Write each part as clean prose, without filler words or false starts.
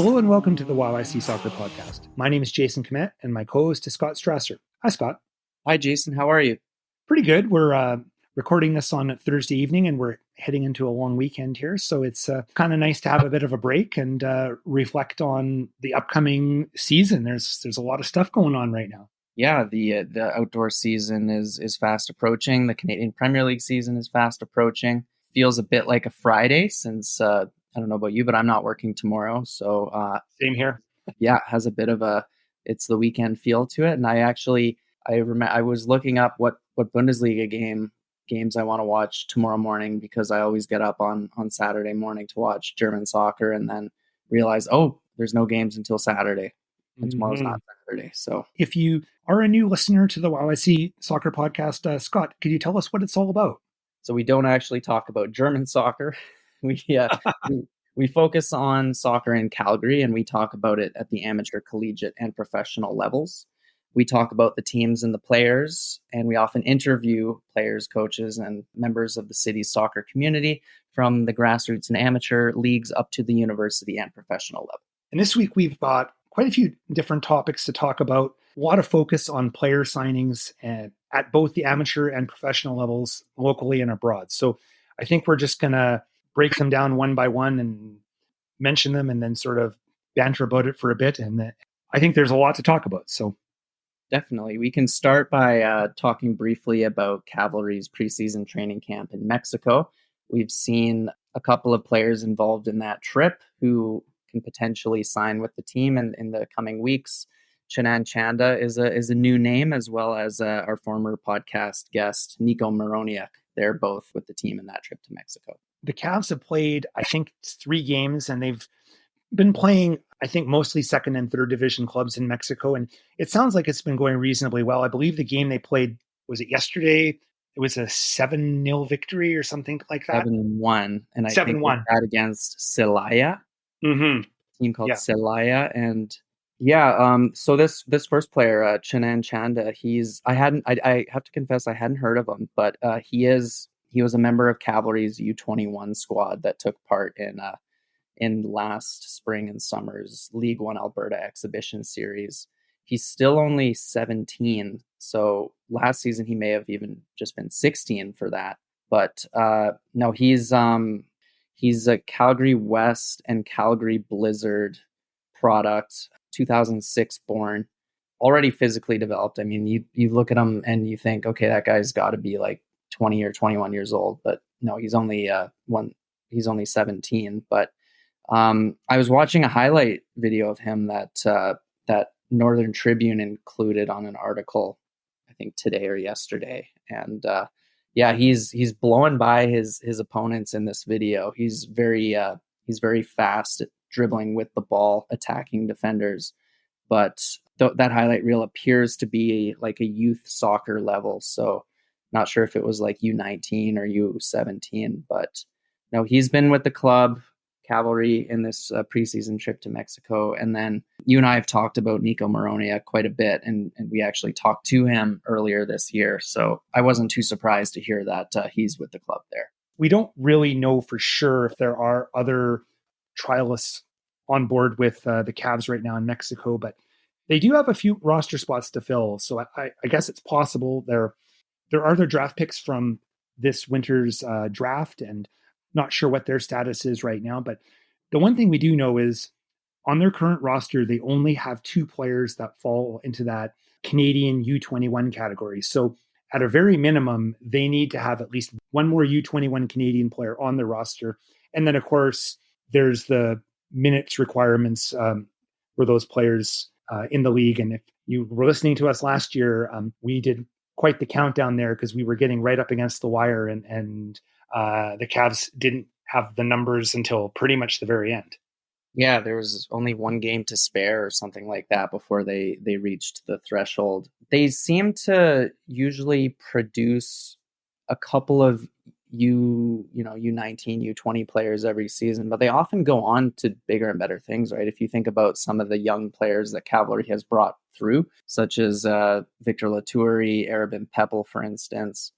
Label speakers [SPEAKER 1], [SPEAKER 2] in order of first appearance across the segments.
[SPEAKER 1] Hello and welcome to the YYC Soccer Podcast. My name is Jason Kmet and my co-host is Scott Strasser. Hi, Scott.
[SPEAKER 2] Hi, Jason. How are you?
[SPEAKER 1] Pretty good. We're recording this on Thursday evening and we're heading into a long weekend here. So it's kind of nice to have a bit of a break and reflect on the upcoming season. There's a lot of stuff going on right now.
[SPEAKER 2] Yeah, the outdoor season is fast approaching. The Canadian Premier League season is fast approaching. Feels a bit like a Friday since I don't know about you, but I'm not working tomorrow. So
[SPEAKER 1] same here.
[SPEAKER 2] Yeah, has a bit of it's the weekend feel to it. And I was looking up what Bundesliga games I want to watch tomorrow morning because I always get up on Saturday morning to watch German soccer and then realize, oh, there's no games until Saturday. And tomorrow's not Saturday. So
[SPEAKER 1] if you are a new listener to the YYC Soccer Podcast, Scott, could you tell us what it's all about?
[SPEAKER 2] So we don't actually talk about German soccer. We focus on soccer in Calgary, and we talk about it at the amateur, collegiate, and professional levels. We talk about the teams and the players, and we often interview players, coaches, and members of the city's soccer community from the grassroots and amateur leagues up to the university and professional level.
[SPEAKER 1] And this week we've got quite a few different topics to talk about. A lot of focus on player signings at both the amateur and professional levels, locally and abroad. So I think we're just going to break them down one by one and mention them and then sort of banter about it for a bit. And I think there's a lot to talk about. So
[SPEAKER 2] definitely. We can start by talking briefly about Cavalry's preseason training camp in Mexico. We've seen a couple of players involved in that trip who can potentially sign with the team in the coming weeks. Chenan Chanda is a new name, as well as our former podcast guest, Nico Moroniak. They're both with the team in that trip to Mexico.
[SPEAKER 1] The Cavs have played, I think, 3 games, and they've been playing, I think, mostly second and third division clubs in Mexico. And it sounds like it's been going reasonably well. I believe the game they played, was it yesterday? It was a 7-0 victory or something like that.
[SPEAKER 2] 7-1. And I
[SPEAKER 1] 7-1.
[SPEAKER 2] think that against Celaya.
[SPEAKER 1] Mm-hmm.
[SPEAKER 2] Team called Celaya. And so this first player, Chenan Chanda, I have to confess I hadn't heard of him, but he was a member of Cavalry's U21 squad that took part in last spring and summer's League One Alberta exhibition series. He's still only 17, so last season he may have even just been 16 for that. But no, he's a Calgary West and Calgary Blizzard product, 2006 born, already physically developed. I mean, you look at him and you think, okay, that guy's got to be like 20 or 21 years old, but no, he's only 17. But I was watching a highlight video of him that Northern Tribune included on an article, I think today or yesterday, and he's blowing by his opponents in this video. He's very fast at dribbling with the ball, attacking defenders, but that highlight reel appears to be like a youth soccer level. So not sure if it was like U19 or U17, but no, he's been with the club, Cavalry, in this preseason trip to Mexico. And then you and I have talked about Nico Moroniak quite a bit, and we actually talked to him earlier this year. So I wasn't too surprised to hear that he's with the club there.
[SPEAKER 1] We don't really know for sure if there are other trialists on board with the Cavs right now in Mexico, but they do have a few roster spots to fill. So I guess it's possible there are other draft picks from this winter's draft, and not sure what their status is right now. But the one thing we do know is on their current roster, they only have 2 players that fall into that Canadian U21 category. So at a very minimum, they need to have at least one more U21 Canadian player on the roster. And then, of course, there's the minutes requirements for those players in the league. And if you were listening to us last year, we did quite the countdown there because we were getting right up against the wire, and the Cavs didn't have the numbers until pretty much the very end.
[SPEAKER 2] Yeah, there was only 1 game to spare or something like that before they reached the threshold. They seem to usually produce a couple of U19, U20 players every season, but they often go on to bigger and better things, right? If you think about some of the young players that Cavalry has brought through, such as Victor Latourie, Arabin Pepple, for instance.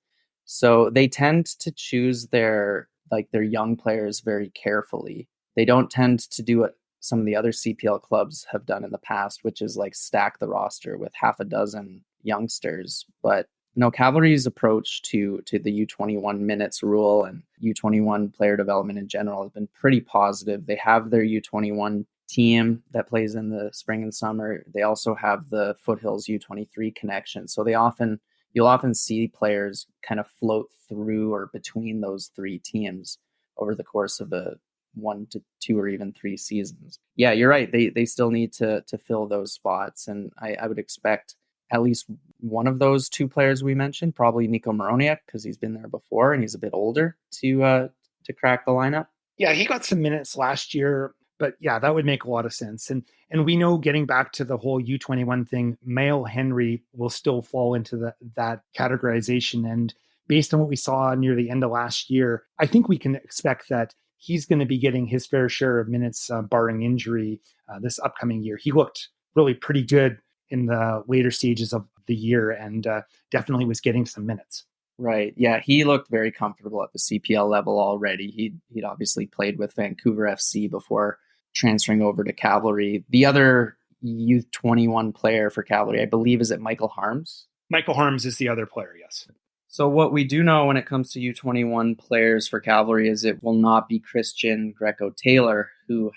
[SPEAKER 2] So they tend to choose their young players very carefully. They don't tend to do some of the other CPL clubs have done in the past, which is like stack the roster with half a dozen youngsters. But no, Cavalry's approach to the U21 minutes rule and U21 player development in general has been pretty positive. They have their U21 team that plays in the spring and summer. They also have the Foothills U23 connection. So you'll often see players kind of float through or between those three teams over the course of a 1 to 2 or even 3 seasons. Yeah, you're right. They still need to fill those spots. And I would expect at least one of those 2 players we mentioned, probably Nico Moroniak, because he's been there before and he's a bit older to crack the lineup.
[SPEAKER 1] Yeah, he got some minutes last year, but yeah, that would make a lot of sense. And we know, getting back to the whole U21 thing, Mail Henry will still fall into that categorization. And based on what we saw near the end of last year, I think we can expect that he's going to be getting his fair share of minutes, barring injury, this upcoming year. He looked really pretty good in the later stages of the year and definitely was getting some minutes.
[SPEAKER 2] Right. Yeah, he looked very comfortable at the CPL level already. He'd obviously played with Vancouver FC before transferring over to Cavalry. The other U21 player for Cavalry, I believe, is it Michael Harms?
[SPEAKER 1] Michael Harms is the other player, yes.
[SPEAKER 2] So what we do know when it comes to U21 players for Cavalry is it will not be Christian Greco-Taylor, who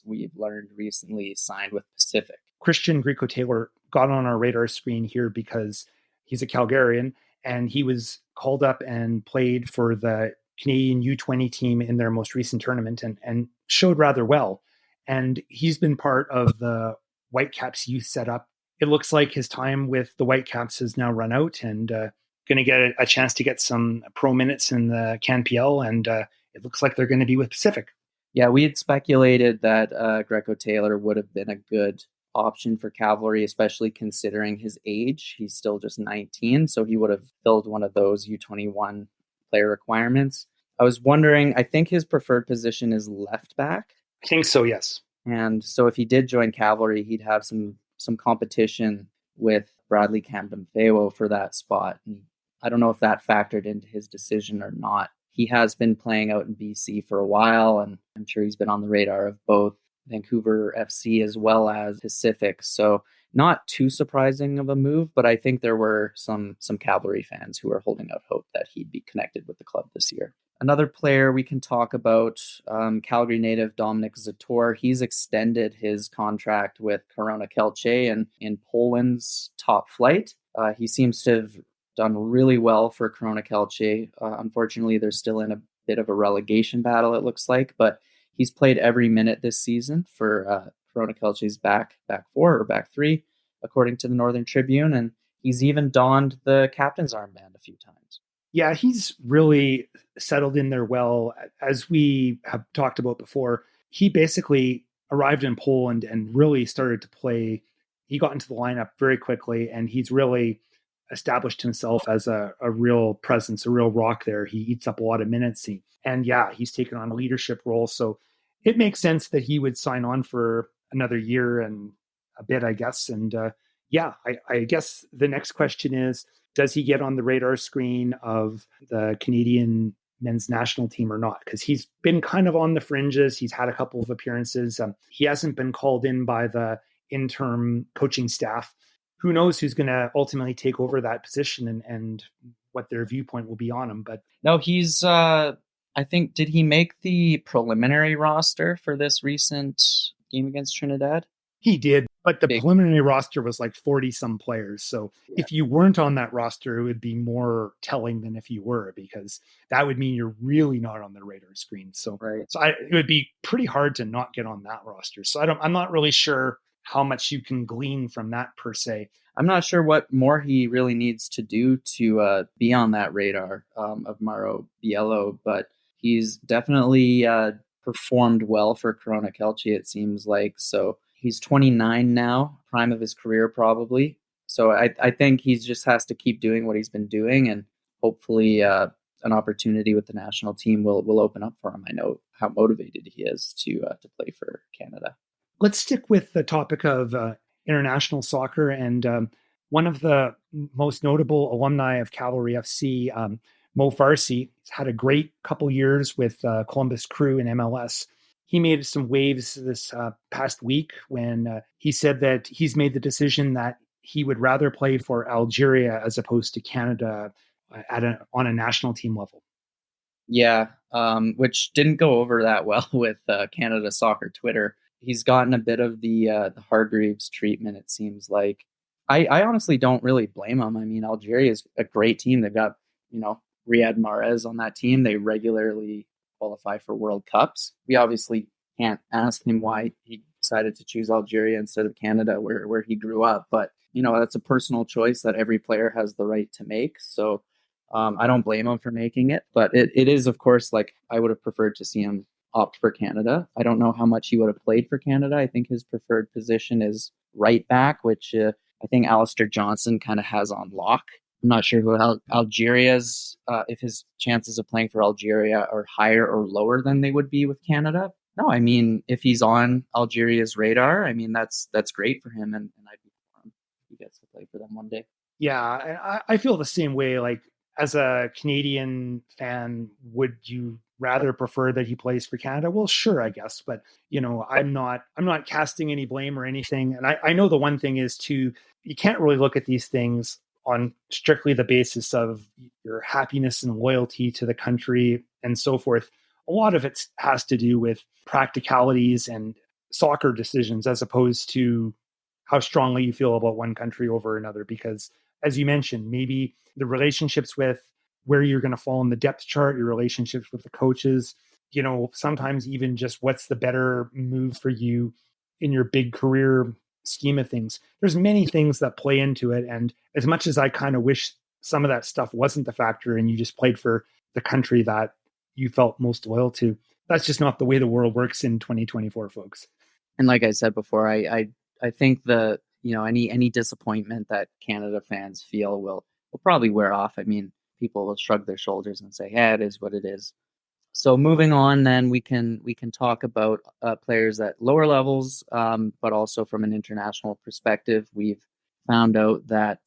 [SPEAKER 2] we've learned recently signed with Pacific.
[SPEAKER 1] Christian Greco-Taylor got on our radar screen here because he's a Calgarian, and he was called up and played for the Canadian U20 team in their most recent tournament and showed rather well. And he's been part of the Whitecaps youth setup. It looks like his time with the Whitecaps has now run out, and going to get a chance to get some pro minutes in the CanPL, and it looks like they're going to be with Pacific.
[SPEAKER 2] Yeah, we had speculated that Greco-Taylor would have been a good option for Cavalry, especially considering his age. He's still just 19, so he would have filled one of those U21 player requirements. I was wondering, I think his preferred position is left back.
[SPEAKER 1] I think so, yes.
[SPEAKER 2] And so if he did join Cavalry, he'd have some competition with Bradley Campbell for that spot. And I don't know if that factored into his decision or not. He has been playing out in BC for a while, and I'm sure he's been on the radar of both Vancouver FC as well as Pacific. So not too surprising of a move, but I think there were some Cavalry fans who were holding out hope that he'd be connected with the club this year. Another player we can talk about, Calgary native Dominic Zator. He's extended his contract with Korona Kielce in Poland's top flight. He seems to have done really well for Korona Kielce. Unfortunately, they're still in a bit of a relegation battle, it looks like, but he's played every minute this season for Korona Kielce's back 4 or back 3, according to the Northern Tribune, and he's even donned the captain's armband a few times.
[SPEAKER 1] Yeah, he's really settled in there well. As we have talked about before, he basically arrived in Poland and really started to play. He got into the lineup very quickly, and he's really established himself as a real presence, a real rock there. He eats up a lot of minutes. He's taken on a leadership role. So it makes sense that he would sign on for another year and a bit, I guess. And I guess the next question is, does he get on the radar screen of the Canadian men's national team or not? Because he's been kind of on the fringes. He's had a couple of appearances. He hasn't been called in by the interim coaching staff. Who knows who's going to ultimately take over that position and what their viewpoint will be on him. But
[SPEAKER 2] no, he's, I think, did he make the preliminary roster for this recent game against Trinidad?
[SPEAKER 1] He did, but the preliminary roster was like 40 some players. So if you weren't on that roster, it would be more telling than if you were, because that would mean you're really not on the radar screen. So, it would be pretty hard to not get on that roster. So I'm not really sure how much you can glean from that per se.
[SPEAKER 2] I'm not sure what more he really needs to do to be on that radar of Mauro Biello, but he's definitely performed well for Korona Kielce, it seems like. So he's 29 now, prime of his career probably. So I think he just has to keep doing what he's been doing, and hopefully an opportunity with the national team will open up for him. I know how motivated he is to play for Canada.
[SPEAKER 1] Let's stick with the topic of international soccer. And one of the most notable alumni of Cavalry FC, Mo Farsi, has had a great couple years with Columbus Crew in MLS. he made some waves this past week when he said that he's made the decision that he would rather play for Algeria as opposed to Canada on a national team level.
[SPEAKER 2] Yeah, which didn't go over that well with Canada Soccer Twitter. He's gotten a bit of the Hargreaves treatment, it seems like. I honestly don't really blame him. I mean, Algeria is a great team. They've got, Riyad Mahrez on that team. They regularly qualify for World Cups. We obviously can't ask him why he decided to choose Algeria instead of Canada, where he grew up. But, that's a personal choice that every player has the right to make. So I don't blame him for making it. But it is, of course, like I would have preferred to see him opt for Canada. I don't know how much he would have played for Canada. I think his preferred position is right back, which I think Alistair Johnson kind of has on lock. I'm not sure who Algeria's, if his chances of playing for Algeria are higher or lower than they would be with Canada. No, I mean, if he's on Algeria's radar, I mean, that's great for him, and I'd be for him if he gets to play for them one day.
[SPEAKER 1] Yeah, I feel the same way. Like, as a Canadian fan, would you rather prefer that he plays for Canada? Well, sure, I guess, but I'm not casting any blame or anything. And I know the one thing is you can't really look at these things on strictly the basis of your happiness and loyalty to the country and so forth. A lot of it has to do with practicalities and soccer decisions as opposed to how strongly you feel about one country over another. Because as you mentioned, maybe the relationships with where you're going to fall in the depth chart, your relationships with the coaches, sometimes even just what's the better move for you in your big career scheme of things. There's many things that play into it. And as much as I kind of wish some of that stuff wasn't the factor and you just played for the country that you felt most loyal to, that's just not the way the world works in 2024, folks.
[SPEAKER 2] And like I said before, I think any disappointment that Canada fans feel will probably wear off. I mean, people will shrug their shoulders and say, "Yeah, it is what it is." So moving on, then we can talk about players at lower levels, but also from an international perspective. We've found out that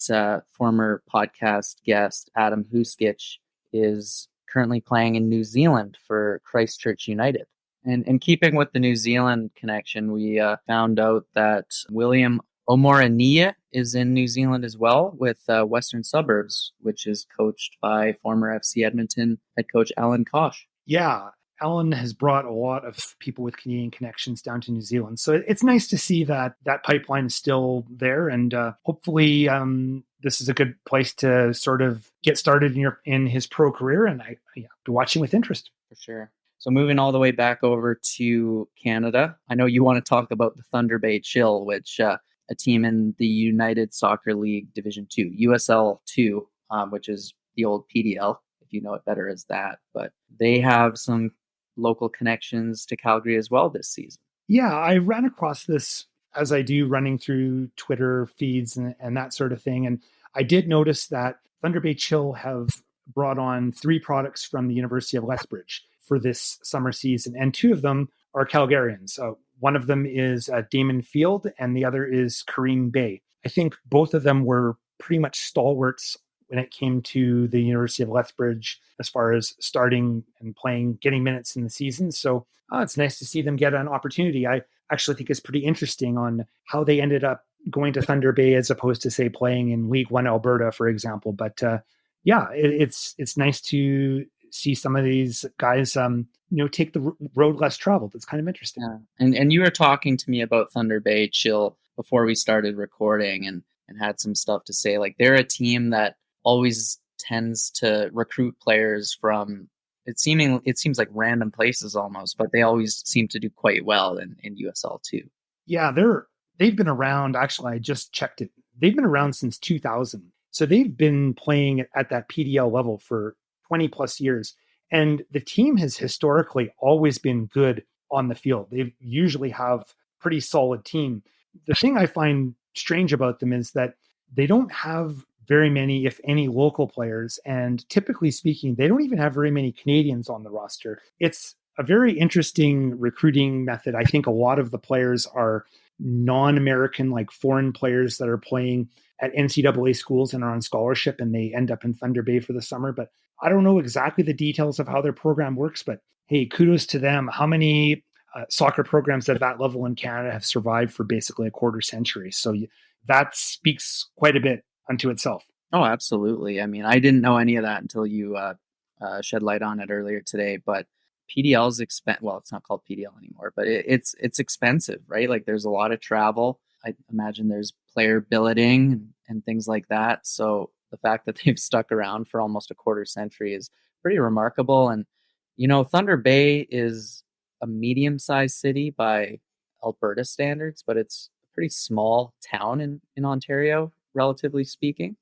[SPEAKER 2] former podcast guest Adam Huskic is currently playing in New Zealand for Christchurch United. And keeping with the New Zealand connection, we found out that William Omorania is in New Zealand as well with Western Suburbs, which is coached by former FC Edmonton head coach Alan Kosh.
[SPEAKER 1] Yeah, Alan has brought a lot of people with Canadian connections down to New Zealand. So it's nice to see that pipeline is still there. And hopefully this is a good place to sort of get started in his pro career. And I'll be watching with interest.
[SPEAKER 2] For sure. So moving all the way back over to Canada, I know you want to talk about the Thunder Bay Chill, which a team in the United Soccer League Division 2, USL 2, which is the old PDL, if you know it better as that. But they have some local connections to Calgary as well this season.
[SPEAKER 1] Yeah, I ran across this as I do running through Twitter feeds and that sort of thing. And I did notice that Thunder Bay Chill have brought on 3 products from the University of Lethbridge for this summer season. And 2 of them are Calgarians. One of them is Damon Field and the other is Kareem Bay. I think both of them were pretty much stalwarts when it came to the University of Lethbridge as far as starting and playing, getting minutes in the season. So it's nice to see them get an opportunity. I actually think it's pretty interesting on how they ended up going to Thunder Bay as opposed to, say, playing in League One Alberta, for example. But it's nice to see some of these guys, take the road less traveled. It's kind of interesting.
[SPEAKER 2] Yeah. And you were talking to me about Thunder Bay Chill before we started recording and had some stuff to say. Like, they're a team that always tends to recruit players from it seems like random places almost, but they always seem to do quite well in USL 2.
[SPEAKER 1] Yeah, they've been around. Actually, I just checked it. They've been around since 2000. So they've been playing at that PDL level for 20 plus years. And the team has historically always been good on the field. They usually have pretty solid team. The thing I find strange about them is that they don't have very many, if any, local players. And typically speaking, they don't even have very many Canadians on the roster. It's a very interesting recruiting method. I think a lot of the players are non-American, like foreign players that are playing at NCAA schools and are on scholarship, and they end up in Thunder Bay for the summer. But I don't know exactly the details of how their program works, but hey, kudos to them. How many soccer programs at that level in Canada have survived for basically a quarter century. So that speaks quite a bit unto itself.
[SPEAKER 2] Oh, absolutely. I mean, I didn't know any of that until you shed light on it earlier today. But PDL's well, it's not called PDL anymore, but it's expensive, right? Like there's a lot of travel. I imagine there's player billeting and things like that. So the fact that they've stuck around for almost a quarter century is pretty remarkable. And Thunder Bay is a medium-sized city by Alberta standards, but it's a pretty small town in Ontario, relatively speaking.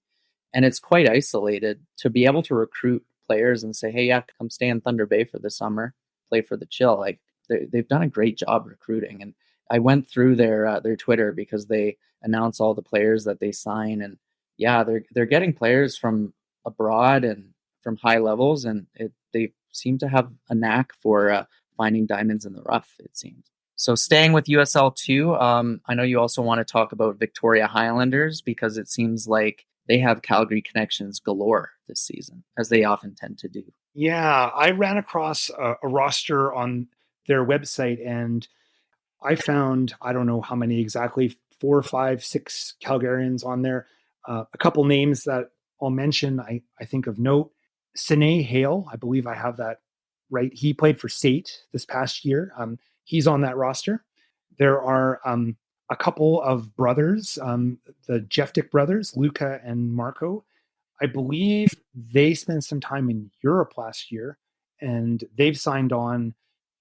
[SPEAKER 2] And it's quite isolated. To be able to recruit players and say, hey, yeah, come stay in Thunder Bay for the summer, play for the Chill. Like they've done a great job recruiting. And I went through their Twitter because they announce all the players that they sign. And yeah, they're getting players from abroad and from high levels. And they seem to have a knack for finding diamonds in the rough, it seems. So staying with USL 2, I know you also want to talk about Victoria Highlanders because it seems like they have Calgary connections galore this season, as they often tend to do.
[SPEAKER 1] Yeah, I ran across a roster on their website and I found, I don't know how many exactly, 4, 5, 6 Calgarians on there. A couple names that I'll mention, I think of note. Sine Hale, I believe I have that right. He played for State this past year. He's on that roster. There are a couple of brothers, the Jeftic brothers, Luca and Marco. I believe they spent some time in Europe last year, and they've signed on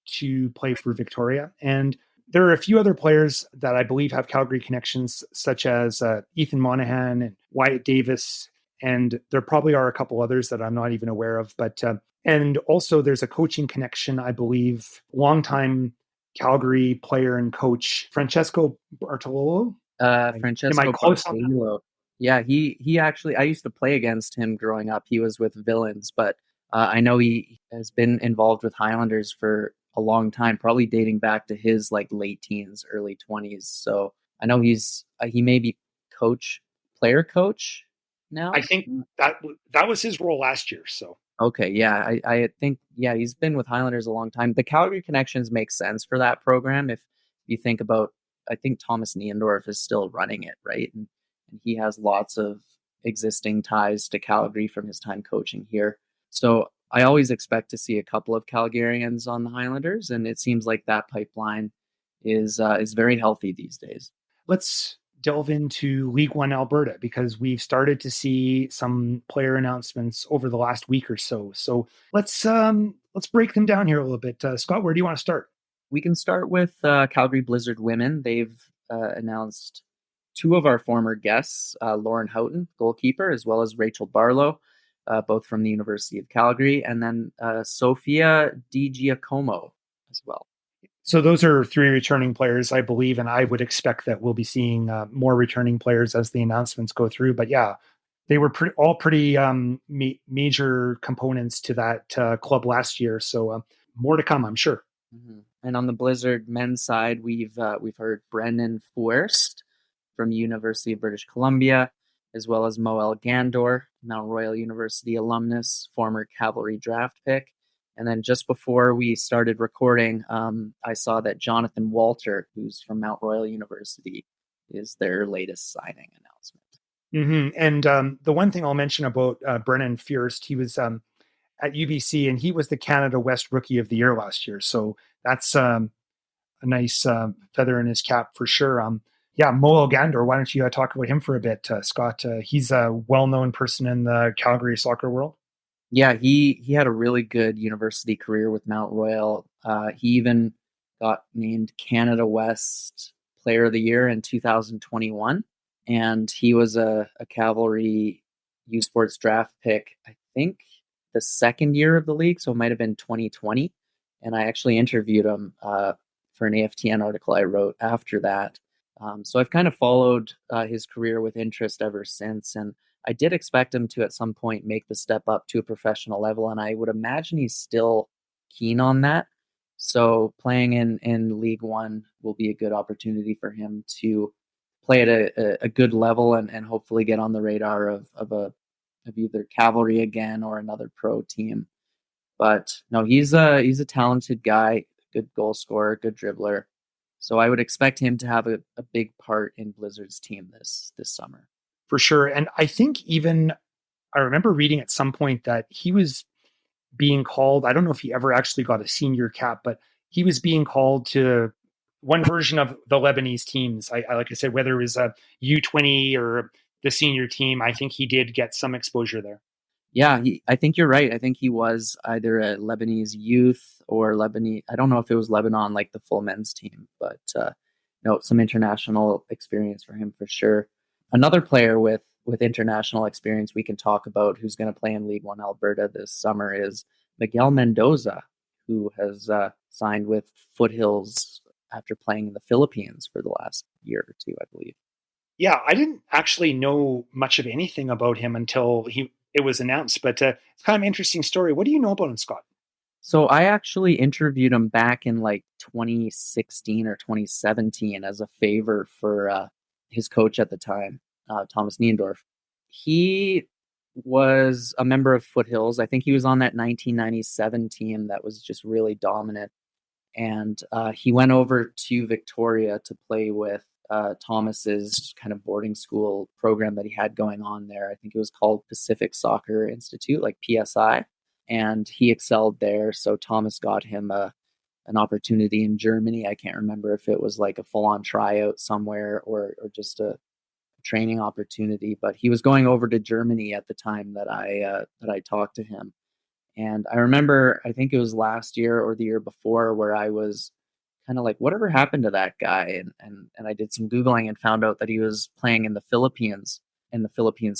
[SPEAKER 1] to play for Victoria. And there are a few other players that I believe have Calgary connections, such as Ethan Monahan and Wyatt Davis. And there probably are a couple others that I'm not even aware of. But and also there's a coaching connection, I believe, longtime Calgary player and coach Francesco Bartolo.
[SPEAKER 2] Francesco Bartolo. Yeah, he actually, I used to play against him growing up. He was with Villains, but I know he has been involved with Highlanders for a long time, probably dating back to his like late teens, early 20s. So I know he may be player coach now.
[SPEAKER 1] I think that was his role last year. So
[SPEAKER 2] okay, yeah, I think he's been with Highlanders a long time. The Calgary connections make sense for that program if you think about. I think Thomas Niendorf is still running it, right? And he has lots of existing ties to Calgary from his time coaching here. So I always expect to see a couple of Calgarians on the Highlanders, and it seems like that pipeline is very healthy these days.
[SPEAKER 1] Let's delve into League One Alberta because we've started to see some player announcements over the last week or so. So let's break them down here a little bit. Scott, where do you want to start?
[SPEAKER 2] We can start with Calgary Blizzard women. They've announced two of our former guests, Lauren Houghton, goalkeeper, as well as Rachel Barlow, both from the University of Calgary, and then Sophia Di Giacomo as well.
[SPEAKER 1] So those are 3 returning players, I believe, and I would expect that we'll be seeing more returning players as the announcements go through. But yeah, they were all pretty major components to that club last year. So more to come, I'm sure.
[SPEAKER 2] Mm-hmm. And on the Blizzard men's side, we've heard Brendan Fuerst from University of British Columbia, as well as Moel Gandor, Mount Royal University alumnus, former Cavalry draft pick. And then just before we started recording, I saw that Jonathan Walter, who's from Mount Royal University, is their latest signing announcement.
[SPEAKER 1] Mm-hmm. And the one thing I'll mention about Brennan Fuerst, he was at UBC, and he was the Canada West Rookie of the Year last year. So that's a nice feather in his cap for sure. Moel Gandor, why don't you talk about him for a bit, Scott? He's a well-known person in the Calgary soccer world.
[SPEAKER 2] Yeah, he had a really good university career with Mount Royal. He even got named Canada West Player of the Year in 2021. And he was a Cavalry U Sports draft pick, I think, the second year of the league. So it might have been 2020. And I actually interviewed him for an AFTN article I wrote after that. So I've kind of followed his career with interest ever since. And I did expect him to at some point make the step up to a professional level, and I would imagine he's still keen on that. So playing in League One will be a good opportunity for him to play at a good level and hopefully get on the radar of either Cavalry again or another pro team. But no, he's a talented guy, good goal scorer, good dribbler. So I would expect him to have a big part in Blizzard's team this summer.
[SPEAKER 1] For sure. And I think even I remember reading at some point that he was being called. I don't know if he ever actually got a senior cap, but he was being called to one version of the Lebanese teams. I like I said, whether it was a U20 or the senior team, I think he did get some exposure there.
[SPEAKER 2] Yeah, I think you're right. I think he was either a Lebanese youth or Lebanese. I don't know if it was Lebanon, like the full men's team, but no, some international experience for him for sure. Another player with international experience we can talk about who's going to play in League One Alberta this summer is Miguel Mendoza, who has signed with Foothills after playing in the Philippines for the last year or two, I believe.
[SPEAKER 1] Yeah, I didn't actually know much of anything about him until it was announced, but it's kind of an interesting story. What do you know about him, Scott?
[SPEAKER 2] So I actually interviewed him back in like 2016 or 2017 as a favor for his coach at the time, Thomas Niendorf. He was a member of Foothills. I think he was on that 1997 team that was just really dominant. And he went over to Victoria to play with Thomas's kind of boarding school program that he had going on there. I think it was called Pacific Soccer Institute, like PSI, and he excelled there. So Thomas got him an opportunity in Germany. I can't remember if it was like a full-on tryout somewhere or just a training opportunity, but he was going over to Germany at the time that I talked to him. And I remember, I think it was last year or the year before, where I was kind of like, whatever happened to that guy? And I did some Googling and found out that he was playing in the Philippines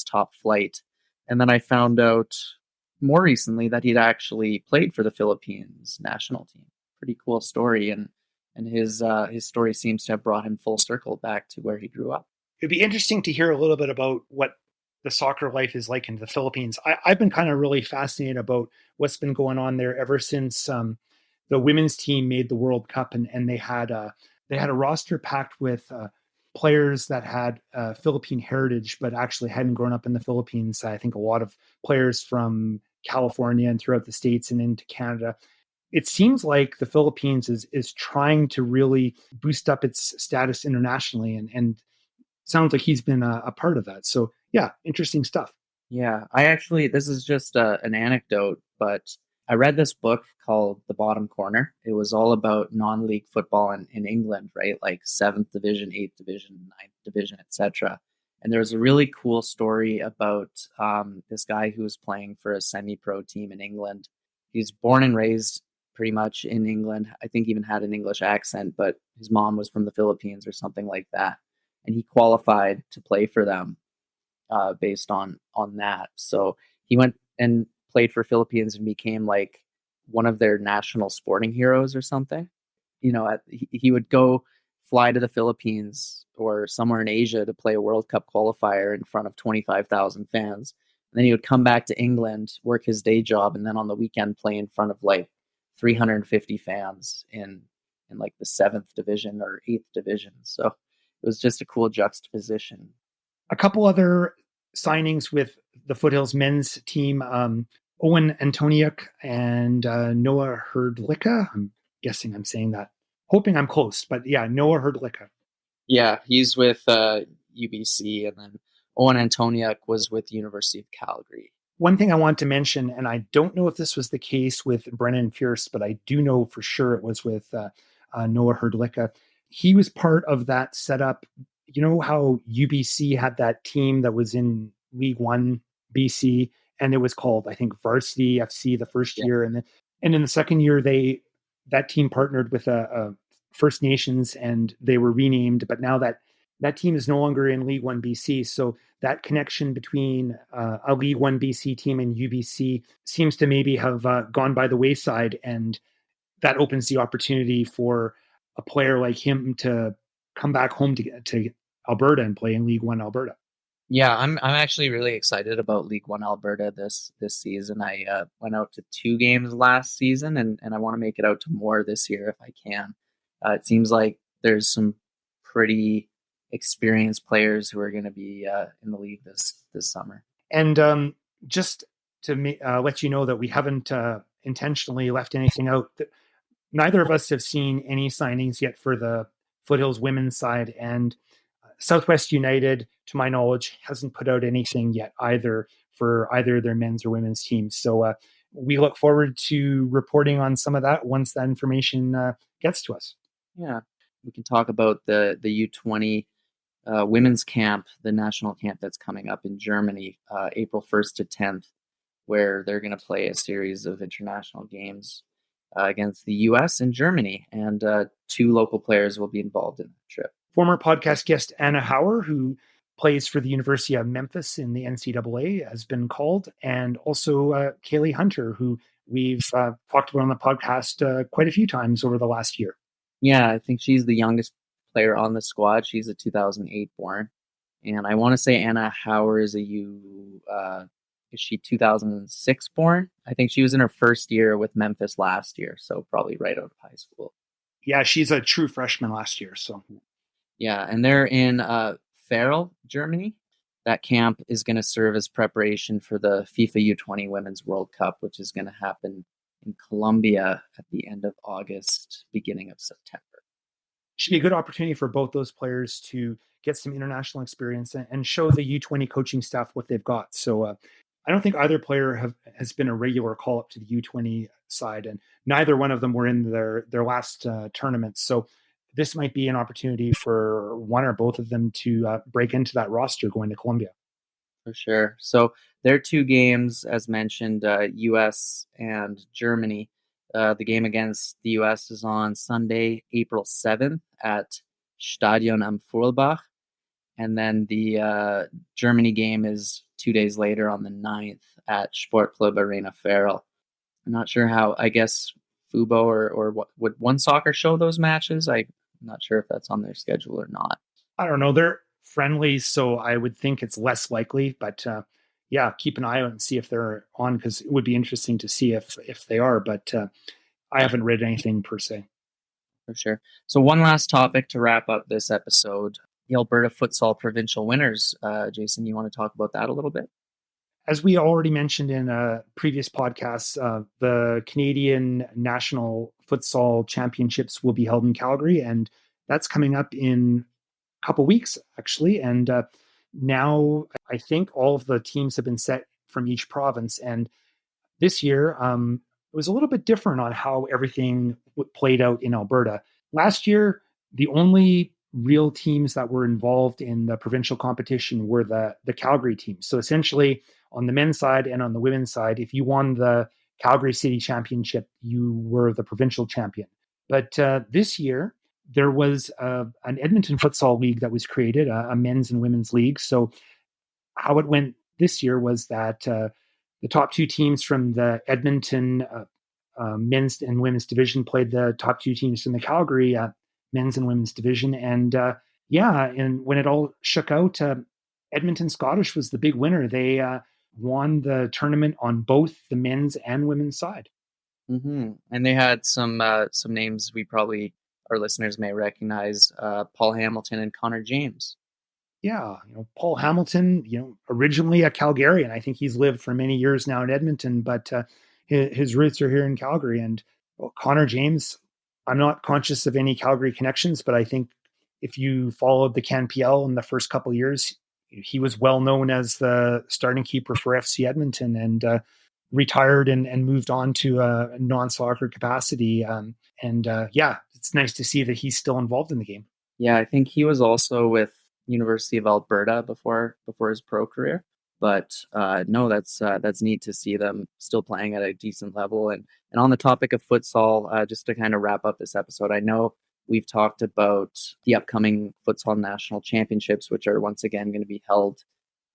[SPEAKER 2] top flight. And then I found out more recently that he'd actually played for the Philippines national team. Pretty cool story. And his story seems to have brought him full circle back to where he grew up.
[SPEAKER 1] It'd be interesting to hear a little bit about what the soccer life is like in the Philippines. I've been kind of really fascinated about what's been going on there ever since the women's team made the World Cup, and they had a roster packed with players that had Philippine heritage, but actually hadn't grown up in the Philippines. I think a lot of players from California and throughout the States and into Canada. It seems like the Philippines is trying to really boost up its status internationally, and sounds like he's been a part of that. So yeah, interesting stuff.
[SPEAKER 2] Yeah, this is just an anecdote, but I read this book called The Bottom Corner. It was all about non-league football in England, right? Like 7th division, 8th division, 9th division, etc. And there was a really cool story about this guy who was playing for a semi-pro team in England. He's born and raised pretty much in England. I think even had an English accent, but his mom was from the Philippines or something like that. And he qualified to play for them based on that. So he went and played for Philippines and became like one of their national sporting heroes or something. You know, he would go fly to the Philippines or somewhere in Asia to play a World Cup qualifier in front of 25,000 fans. And then he would come back to England, work his day job, and then on the weekend play in front of like 350 fans in like the 7th division or 8th division. So it was just a cool juxtaposition.
[SPEAKER 1] A couple other signings with the Foothills men's team, Owen Antoniuk and Noah Herdlicka. I'm guessing I'm saying that, hoping I'm close, but yeah, Noah Herdlicka.
[SPEAKER 2] Yeah, he's with UBC, and then Owen Antoniuk was with the University of Calgary.
[SPEAKER 1] One thing I want to mention, and I don't know if this was the case with Brennan Fierce, but I do know for sure it was with Noah Herdlicka. He was part of that setup. You know how UBC had that team that was in League One BC, and it was called, I think, Varsity FC the first year, and in the second year that team partnered with a First Nations, and they were renamed. But now that team is no longer in League One BC, so that connection between a League One BC team and UBC seems to maybe have gone by the wayside, and that opens the opportunity for a player like him to come back home to Alberta and play in League One Alberta.
[SPEAKER 2] Yeah, I'm actually really excited about League One Alberta this season. I went out to 2 games last season, and I want to make it out to more this year if I can. It seems like there's some pretty experienced players who are going to be in the league this summer.
[SPEAKER 1] And just to let you know that we haven't intentionally left anything out. neither of us have seen any signings yet for the Foothills women's side, and Southwest United, to my knowledge, hasn't put out anything yet either for either their men's or women's teams. So we look forward to reporting on some of that once that information gets to us.
[SPEAKER 2] Yeah, we can talk about the U20 women's camp, the national camp that's coming up in Germany, April 1st to 10th, where they're going to play a series of international games against the U.S. and Germany, and 2 local players will be involved in the trip.
[SPEAKER 1] Former podcast guest Anna Hauer, who plays for the University of Memphis in the NCAA, has been called, and also Kaylee Hunter, who we've talked about on the podcast quite a few times over the last year.
[SPEAKER 2] Yeah, I think she's the youngest player on the squad. She's a 2008 born, and I want to say Anna Hauer is is she 2006 born? I think she was in her first year with Memphis last year, so probably right out of high school.
[SPEAKER 1] Yeah, she's a true freshman last year. So
[SPEAKER 2] yeah, and they're in Ferl, Germany. That camp is going to serve as preparation for the FIFA U20 Women's World Cup, which is going to happen in Colombia at the end of August, beginning of September.
[SPEAKER 1] Should be a good opportunity for both those players to get some international experience and show the U20 coaching staff what they've got. So I don't think either player has been a regular call up to the U20 side, and neither one of them were in their last tournaments. So this might be an opportunity for one or both of them to break into that roster going to Colombia.
[SPEAKER 2] For sure. So their 2 games, as mentioned, U.S. and Germany. The game against the U.S. is on Sunday, April 7th at Stadion am Vorlbach. And then the Germany game is 2 days later on the 9th at Sportclub Arena Ferl. I'm not sure how, I guess, Fubo or what would One Soccer show those matches? I'm not sure if that's on their schedule or not.
[SPEAKER 1] I don't know. They're friendly, so I would think it's less likely. But yeah, keep an eye out and see if they're on, because it would be interesting to see if they are. But I haven't read anything per se.
[SPEAKER 2] For sure. So one last topic to wrap up this episode. The Alberta Futsal Provincial winners. Jason, you want to talk about that a little bit?
[SPEAKER 1] As we already mentioned in previous podcasts, the Canadian National Futsal Championships will be held in Calgary, and that's coming up in a couple weeks, actually. And now I think all of the teams have been set from each province. And this year, it was a little bit different on how everything played out in Alberta. Last year, the only real teams that were involved in the provincial competition were the Calgary teams. So essentially, on the men's side and on the women's side, if you won the Calgary City Championship, you were the provincial champion. But this year, there was an Edmonton Futsal League that was created, a men's and women's league. So how it went this year was that the top 2 teams from the Edmonton men's and women's division played the top 2 teams from the Calgary men's and women's division. And and when it all shook out, Edmonton Scottish was the big winner. They won the tournament on both the men's and women's side.
[SPEAKER 2] Mm-hmm. And they had some names our listeners may recognize, Paul Hamilton and Connor James.
[SPEAKER 1] Yeah, Paul Hamilton, originally a Calgarian. I think he's lived for many years now in Edmonton, but his roots are here in Calgary. And Connor James, I'm not conscious of any Calgary connections, but I think if you followed the CanPL in the first couple of years, he was well known as the starting keeper for FC Edmonton, and retired and moved on to a non-soccer capacity. It's nice to see that he's still involved in the game.
[SPEAKER 2] Yeah, I think he was also with University of Alberta before his pro career. But no, that's neat to see them still playing at a decent level. And on the topic of futsal, just to kind of wrap up this episode, I know we've talked about the upcoming Futsal National Championships, which are once again going to be held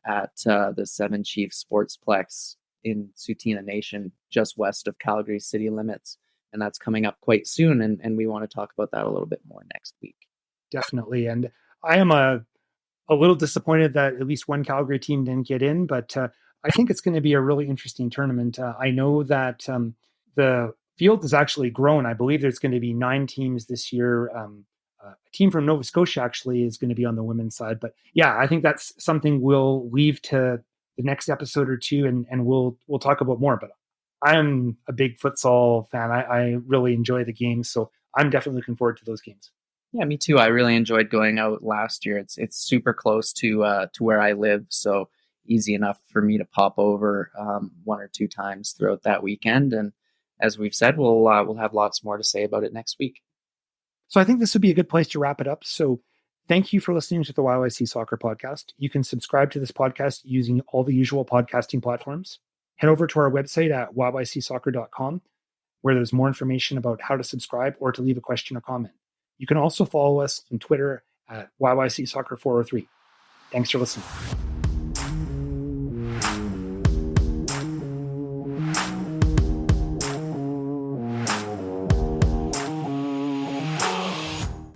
[SPEAKER 2] at the Seven Chiefs Sportsplex in Tsuut'ina Nation, just west of Calgary city limits. And that's coming up quite soon. And we want to talk about that a little bit more next week.
[SPEAKER 1] Definitely. And I am a little disappointed that at least one Calgary team didn't get in, but I think it's going to be a really interesting tournament. I know that the field has actually grown. I believe there's going to be 9 teams this year. A team from Nova Scotia actually is going to be on the women's side. But yeah, I think that's something we'll leave to the next episode or two, and we'll talk about more. But I'm a big futsal fan. I really enjoy the games, so I'm definitely looking forward to those games.
[SPEAKER 2] Yeah, me too. I really enjoyed going out last year. It's super close to where I live, so easy enough for me to pop over one or two times throughout that weekend. And as we've said, we'll have lots more to say about it next week.
[SPEAKER 1] So I think this would be a good place to wrap it up. So thank you for listening to the YYC Soccer Podcast. You can subscribe to this podcast using all the usual podcasting platforms. Head over to our website at yycsoccer.com, where there's more information about how to subscribe or to leave a question or comment. You can also follow us on Twitter at YYC Soccer 403. Thanks for listening.